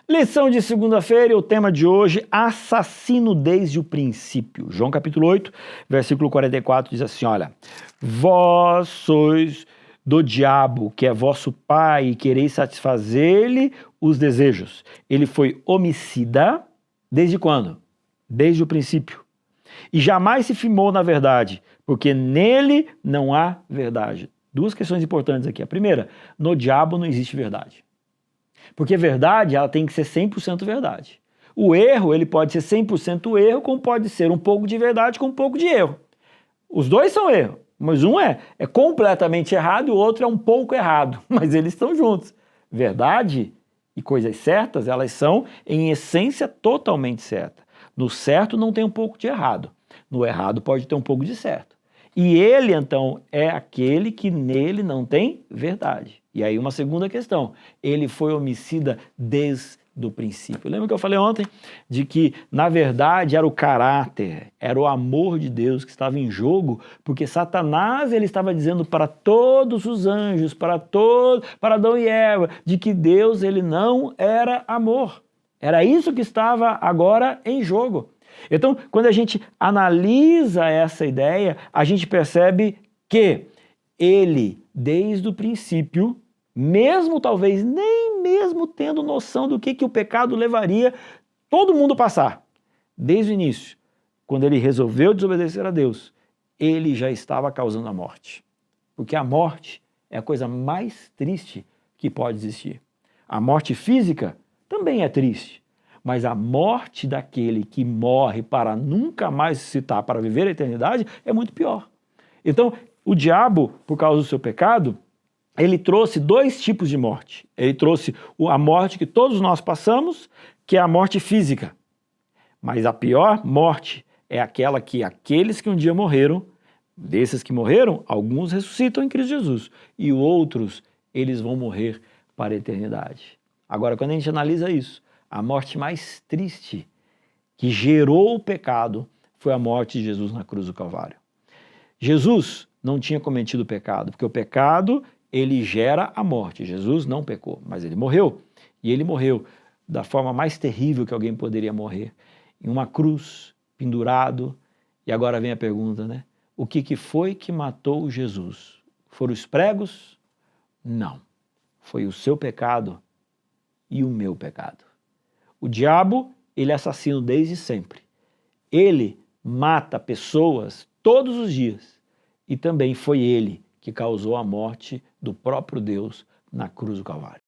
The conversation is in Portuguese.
Lição de segunda-feira e o tema de hoje, assassino desde o princípio. João capítulo 8, versículo 44 diz assim, olha, vós sois do diabo, que é vosso pai, e quereis satisfazer-lhe os desejos. Ele foi homicida desde quando? Desde o princípio. E jamais se firmou na verdade, porque nele não há verdade. Duas questões importantes aqui. A primeira, no diabo não existe verdade. Porque verdade, ela tem que ser 100% verdade. O erro, ele pode ser 100% erro, como pode ser um pouco de verdade com um pouco de erro. Os dois são erro, mas um é completamente errado e o outro é um pouco errado, mas eles estão juntos. Verdade e coisas certas, elas são, em essência, totalmente certas. No certo não tem um pouco de errado, no errado pode ter um pouco de certo. E ele, então, é aquele que nele não tem verdade. E aí uma segunda questão, ele foi homicida desde o princípio. Lembra que eu falei ontem de que, na verdade, era o caráter, era o amor de Deus que estava em jogo, porque Satanás ele estava dizendo para todos os anjos, para Adão e Eva, de que Deus ele não era amor. Era isso que estava agora em jogo. Então, quando a gente analisa essa ideia, a gente percebe que ele, desde o princípio, mesmo talvez nem mesmo tendo noção do que o pecado levaria todo mundo a passar, desde o início, quando ele resolveu desobedecer a Deus, ele já estava causando a morte. Porque a morte é a coisa mais triste que pode existir. A morte física também é triste. Mas a morte daquele que morre para nunca mais ressuscitar, para viver a eternidade, é muito pior. Então, o diabo, por causa do seu pecado, ele trouxe dois tipos de morte. Ele trouxe a morte que todos nós passamos, que é a morte física. Mas a pior morte é aquela que aqueles que um dia morreram, desses que morreram, alguns ressuscitam em Cristo Jesus. E outros, eles vão morrer para a eternidade. Agora, quando a gente analisa isso, a morte mais triste que gerou o pecado foi a morte de Jesus na cruz do Calvário. Jesus não tinha cometido pecado, porque o pecado, ele gera a morte. Jesus não pecou, mas ele morreu. E ele morreu da forma mais terrível que alguém poderia morrer. Em uma cruz, pendurado. E agora vem a pergunta, né? O que foi que matou Jesus? Foram os pregos? Não. Foi o seu pecado e o meu pecado. O diabo, ele é assassino desde sempre. Ele mata pessoas todos os dias. E também foi ele que causou a morte do próprio Deus na cruz do Calvário.